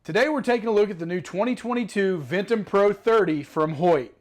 Today we're taking a look at the new 2022 Ventum Pro 30 from Hoyt.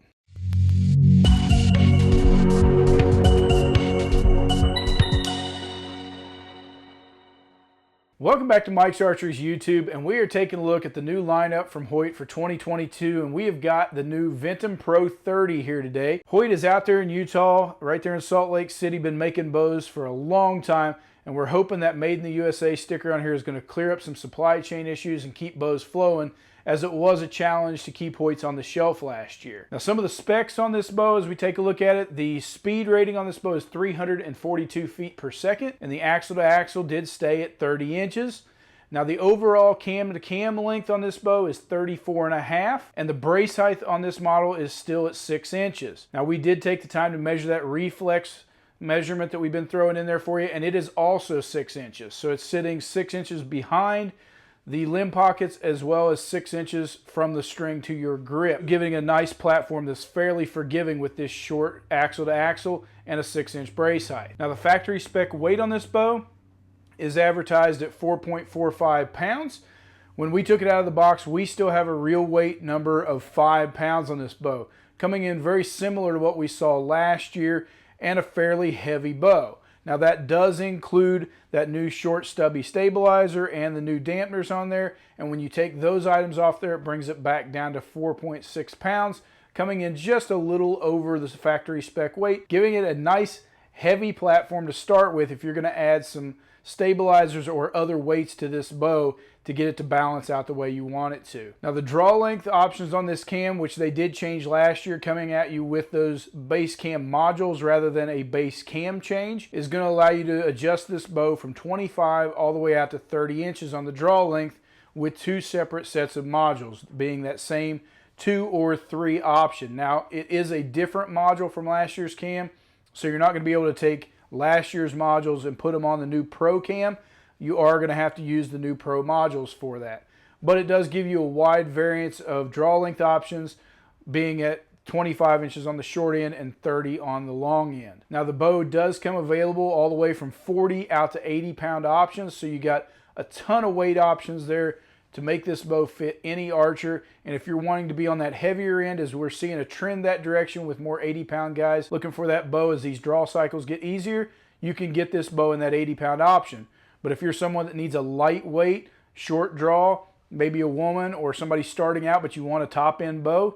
Welcome back to Mike's Archery's YouTube, and we are taking a look at the new lineup from Hoyt for 2022, and we have got the new Ventum Pro 30 here today. Hoyt is out there in Utah, right there in Salt Lake City, been making bows for a long time, and we're hoping that Made in the USA sticker on here is going to clear up some supply chain issues and keep bows flowing, as it was a challenge to keep Hoyts on the shelf last year. Now, some of the specs on this bow as we take a look at it, the speed rating on this bow is 342 feet per second, and the axle to axle did stay at 30 inches. Now, the overall cam to cam length on this bow is 34.5, and the brace height on this model is still at 6 inches. Now, we did take the time to measure that reflex measurement that we've been throwing in there for you, and it is also 6 inches. So it's sitting 6 inches behind the limb pockets as well as 6 inches from the string to your grip, giving a nice platform that's fairly forgiving with this short axle to axle and a 6-inch brace height. Now, the factory spec weight on this bow is advertised at 4.45 pounds. When we took it out of the box, we still have a real weight number of 5 pounds on this bow, coming in very similar to what we saw last year, and a fairly heavy bow. Now, that does include that new short stubby stabilizer and the new dampeners on there, and when you take those items off there, it brings it back down to 4.6 pounds, coming in just a little over the factory spec weight, giving it a nice heavy platform to start with if you're going to add some stabilizers or other weights to this bow to get it to balance out the way you want it to. Now, the draw length options on this cam, which they did change last year, coming at you with those base cam modules rather than a base cam change, is going to allow you to adjust this bow from 25 all the way out to 30 inches on the draw length with 2 separate sets of modules, being that same 2 or 3 option. Now, it is a different module from last year's cam, so you're not going to be able to take last year's modules and put them on the new Pro cam. You are going to have to use the new Pro modules for that. But it does give you a wide variance of draw length options, being at 25 inches on the short end and 30 on the long end. Now, the bow does come available all the way from 40 out to 80 pound options, so you got a ton of weight options there to make this bow fit any archer. And if you're wanting to be on that heavier end, as we're seeing a trend that direction with more 80-pound guys looking for that bow as these draw cycles get easier, you can get this bow in that 80-pound option. But if you're someone that needs a lightweight, short draw, maybe a woman or somebody starting out but you want a top-end bow,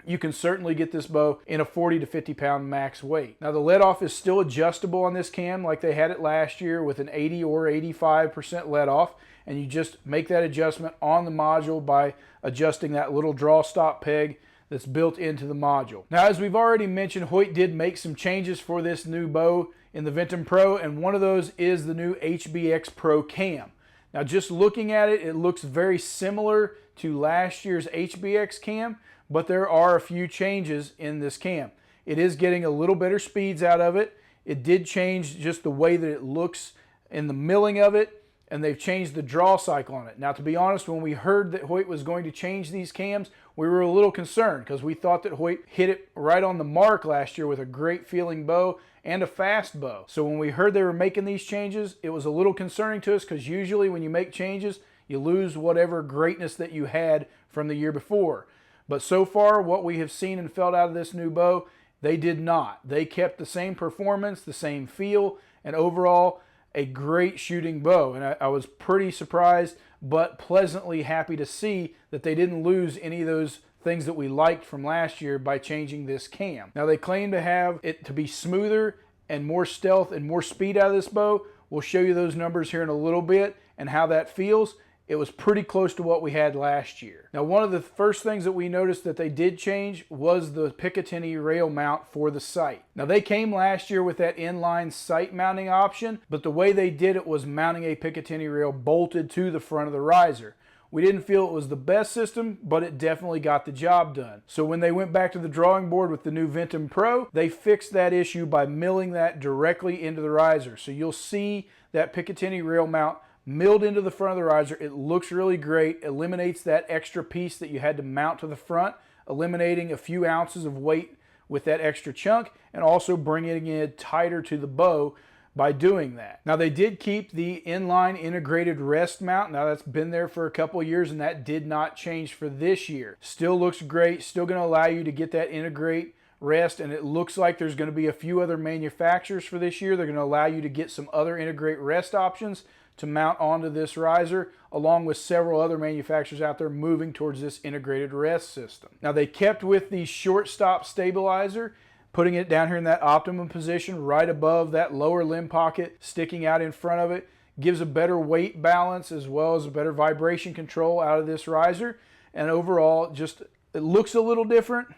you can certainly get this bow in a 40 to 50-pound max weight. Now, the let-off is still adjustable on this cam like they had it last year with an 80 or 85% let-off, and you just make that adjustment on the module by adjusting that little draw stop peg that's built into the module. Now, as we've already mentioned, Hoyt did make some changes for this new bow in the Ventum Pro, and one of those is the new HBX Pro cam. Now, just looking at it, it looks very similar to last year's HBX cam, but there are a few changes in this cam. It is getting a little better speeds out of it. It did change just the way that it looks in the milling of it, and they've changed the draw cycle on it. Now, to be honest, when we heard that Hoyt was going to change these cams, we were a little concerned because we thought that Hoyt hit it right on the mark last year with a great feeling bow and a fast bow. So when we heard they were making these changes, it was a little concerning to us, because usually when you make changes, you lose whatever greatness that you had from the year before. But so far, what we have seen and felt out of this new bow, they did not. They kept the same performance, the same feel, and overall, a great shooting bow. And I was pretty surprised, but pleasantly happy to see that they didn't lose any of those things that we liked from last year by changing this cam. Now, they claim to have it to be smoother and more stealth and more speed out of this bow. We'll show you those numbers here in a little bit and how that feels. It was pretty close to what we had last year. Now, one of the first things that we noticed that they did change was the Picatinny rail mount for the sight. Now, they came last year with that inline sight mounting option, but the way they did it was mounting a Picatinny rail bolted to the front of the riser. We didn't feel it was the best system, but it definitely got the job done. So when they went back to the drawing board with the new Ventum Pro, they fixed that issue by milling that directly into the riser. So you'll see that Picatinny rail mount milled into the front of the riser. It looks really great, eliminates that extra piece that you had to mount to the front, eliminating a few ounces of weight with that extra chunk, and also bringing it tighter to the bow by doing that. Now they did keep the inline integrated rest mount. Now that's been there for a couple of years and that did not change for this year. Still looks great, still going to allow you to get that integrate rest, and it looks like there's going to be a few other manufacturers for this year. They're going to allow you to get some other integrate rest options to mount onto this riser, along with several other manufacturers out there moving towards this integrated rest system. Now they kept with the shortstop stabilizer, putting it down here in that optimum position right above that lower limb pocket sticking out in front of it. Gives a better weight balance as well as a better vibration control out of this riser. And overall, just it looks a little different,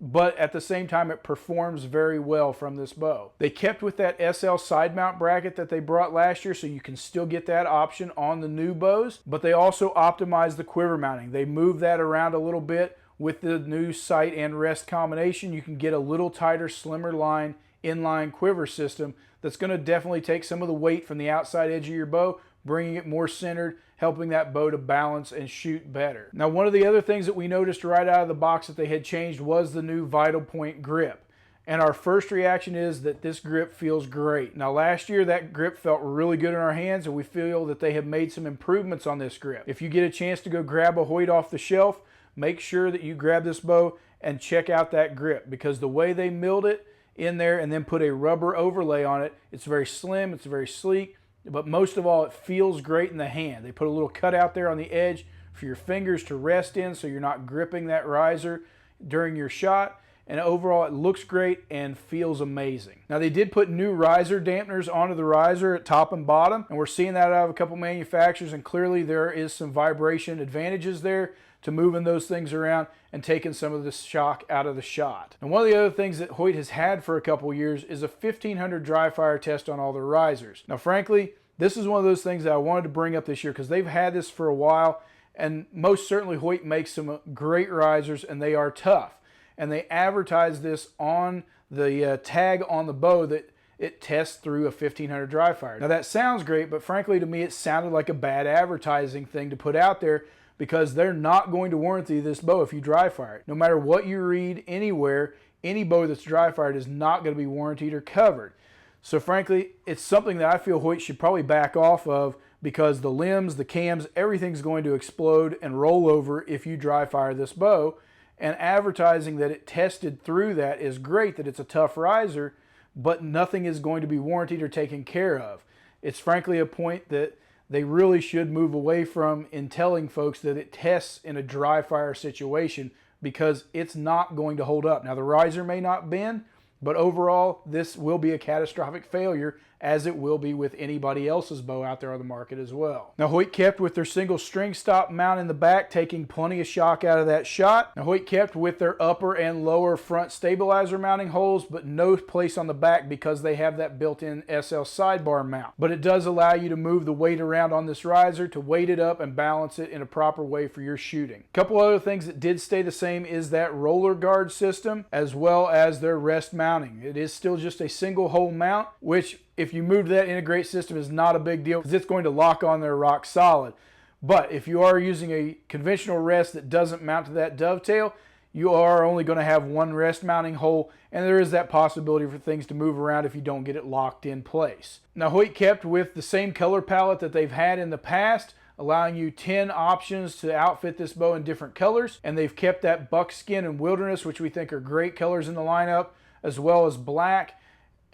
but at the same time it performs very well from this bow. They kept with that SL side mount bracket that they brought last year, so you can still get that option on the new bows, but they also optimized the quiver mounting. They moved that around a little bit. With the new sight and rest combination, you can get a little tighter, slimmer line inline quiver system that's going to definitely take some of the weight from the outside edge of your bow, bringing it more centered, helping that bow to balance and shoot better. Now, one of the other things that we noticed right out of the box that they had changed was the new Vital Point grip. And our first reaction is that this grip feels great. Now, last year that grip felt really good in our hands, and we feel that they have made some improvements on this grip. If you get a chance to go grab a Hoyt off the shelf, make sure that you grab this bow and check out that grip, because the way they milled it in there and then put a rubber overlay on it, it's very slim, it's very sleek, but most of all, it feels great in the hand. They put a little cutout there on the edge for your fingers to rest in so you're not gripping that riser during your shot. And overall, it looks great and feels amazing. Now, they did put new riser dampeners onto the riser at top and bottom, and we're seeing that out of a couple manufacturers, and clearly there is some vibration advantages there to moving those things around and taking some of the shock out of the shot. And one of the other things that Hoyt has had for a couple years is a 1500 dry fire test on all their risers. Now, frankly, this is one of those things that I wanted to bring up this year because they've had this for a while, and most certainly Hoyt makes some great risers, and they are tough. And they advertise this on the tag on the bow that it tests through a 1500 dry fire. Now that sounds great, but frankly to me it sounded like a bad advertising thing to put out there, because they're not going to warranty this bow if you dry fire it. No matter what you read anywhere, any bow that's dry fired is not going to be warranted or covered. So frankly, it's something that I feel Hoyt should probably back off of, because the limbs, the cams, everything's going to explode and roll over if you dry fire this bow. And advertising that it tested through that is great, that it's a tough riser, but nothing is going to be warranted or taken care of. It's frankly a point that they really should move away from in telling folks that it tests in a dry fire situation, because it's not going to hold up. Now the riser may not bend, but overall this will be a catastrophic failure, as it will be with anybody else's bow out there on the market as well. Now Hoyt kept with their single string stop mount in the back, taking plenty of shock out of that shot. Now Hoyt kept with their upper and lower front stabilizer mounting holes, but no place on the back because they have that built-in SL sidebar mount. But it does allow you to move the weight around on this riser to weight it up and balance it in a proper way for your shooting. A couple other things that did stay the same is that roller guard system, as well as their rest mounting. It is still just a single hole mount, which if you move to that integrate system is not a big deal because it's going to lock on there rock solid. But if you are using a conventional rest that doesn't mount to that dovetail, you are only going to have one rest mounting hole, and there is that possibility for things to move around if you don't get it locked in place. Now Hoyt kept with the same color palette that they've had in the past, allowing you 10 options to outfit this bow in different colors, and they've kept that buckskin and wilderness, which we think are great colors in the lineup, as well as black.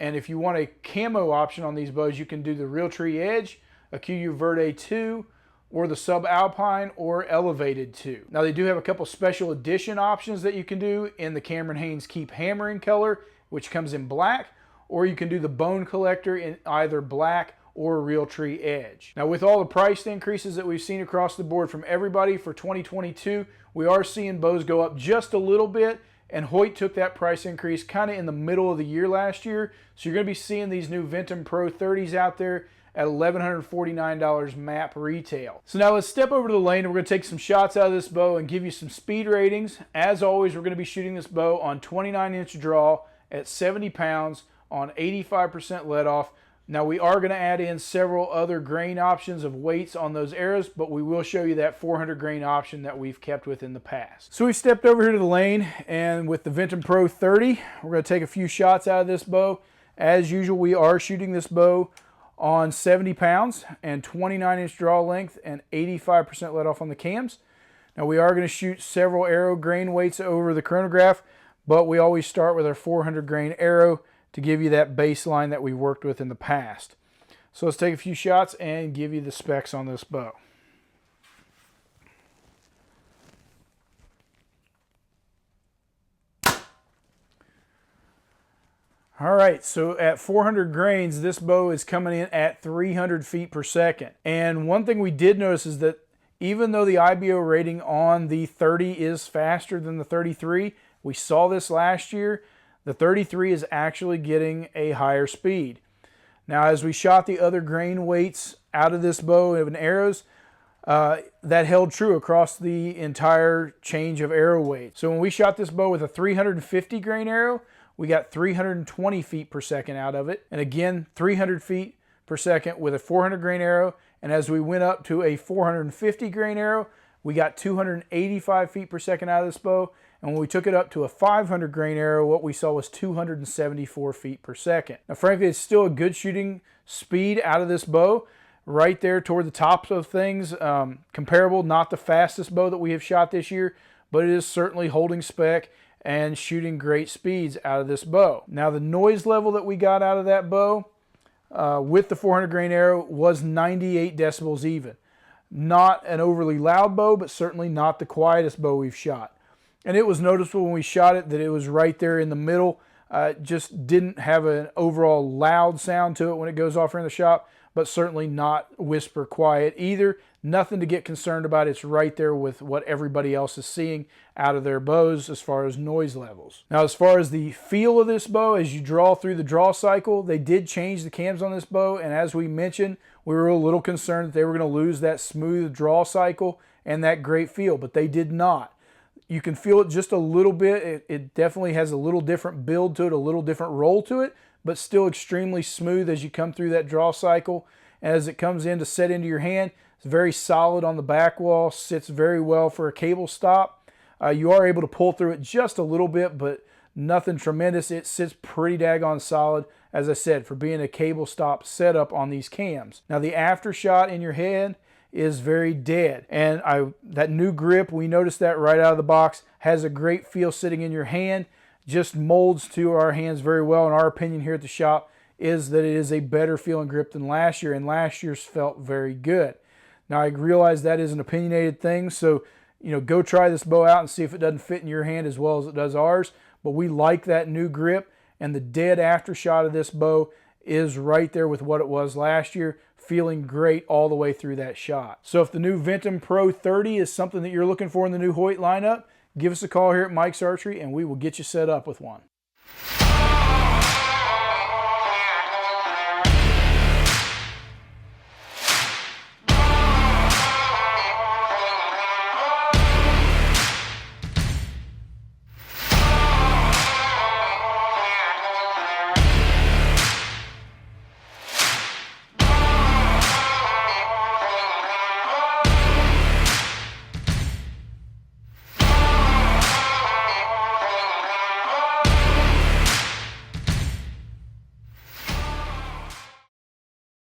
And if you want a camo option on these bows, you can do the Realtree Edge, a QU Verde 2, or the Subalpine or Elevated 2. Now they do have a couple special edition options that you can do in the Cameron Hanes Keep Hammering color, which comes in black, or you can do the Bone Collector in either black or Realtree Edge. Now with all the price increases that we've seen across the board from everybody for 2022, we are seeing bows go up just a little bit. And Hoyt took that price increase kind of in the middle of the year last year. So you're going to be seeing these new Ventum Pro 30s out there at $1,149 MAP retail. So now let's step over to the lane and we're going to take some shots out of this bow and give you some speed ratings. As always, we're going to be shooting this bow on 29-inch draw at 70 pounds on 85% let off. Now we are going to add in several other grain options of weights on those arrows, but we will show you that 400 grain option that we've kept with in the past. So we stepped over here to the lane, and with the Ventum Pro 30, we're going to take a few shots out of this bow As usual, we are shooting this bow on 70 pounds and 29-inch draw length and 85% let off on the cams. Now we are going to shoot several arrow grain weights over the chronograph, but we always start with our 400 grain arrow to give you that baseline that we worked with in the past. So let's take a few shots and give you the specs on this bow. All right, so at 400 grains, this bow is coming in at 300 feet per second. And one thing we did notice is that even though the IBO rating on the 30 is faster than the 33, we saw this last year, the 33 is actually getting a higher speed. Now, as we shot the other grain weights out of this bow and arrows, that held true across the entire change of arrow weight. So when we shot this bow with a 350 grain arrow, we got 320 feet per second out of it. And again, 300 feet per second with a 400 grain arrow. And as we went up to a 450 grain arrow, we got 285 feet per second out of this bow. And when we took it up to a 500 grain arrow, what we saw was 274 feet per second. Now, frankly, it's still a good shooting speed out of this bow. Right there toward the top of things. Comparable, not the fastest bow that we have shot this year, but it is certainly holding spec and shooting great speeds out of this bow. Now, the noise level that we got out of that bow with the 400 grain arrow was 98 decibels even. Not an overly loud bow, but certainly not the quietest bow we've shot. And it was noticeable when we shot it that it was right there in the middle. Just didn't have an overall loud sound to it when it goes off here in the shop, but certainly not whisper quiet either. Nothing to get concerned about. It's right there with what everybody else is seeing out of their bows as far as noise levels. Now, as far as the feel of this bow, as you draw through the draw cycle, they did change the cams on this bow, and as we mentioned, we were a little concerned that they were going to lose that smooth draw cycle and that great feel, but they did not. You can feel it just a little bit. It definitely has a little different build to it, a little different roll to it, but still extremely smooth as you come through that draw cycle. And as it comes in to set into your hand, it's very solid on the back wall, sits very well for a cable stop. You are able to pull through it just a little bit, but nothing tremendous. It sits pretty daggone solid, as I said, for being a cable stop setup on these cams. Now, the after shot in your head is very dead. And that new grip, we noticed that right out of the box, has a great feel sitting in your hand. Just molds to our hands very well. In our opinion here at the shop is that it is a better feeling grip than last year, and last year's felt very good. Now, I realize that is an opinionated thing, so go try this bow out and see if it doesn't fit in your hand as well as it does ours. But we like that new grip, and the dead after shot of this bow is right there with what it was last year, feeling great all the way through that shot. So if the new Ventum Pro 30 is something that you're looking for in the new Hoyt lineup, give us a call here at Mike's Archery and we will get you set up with one.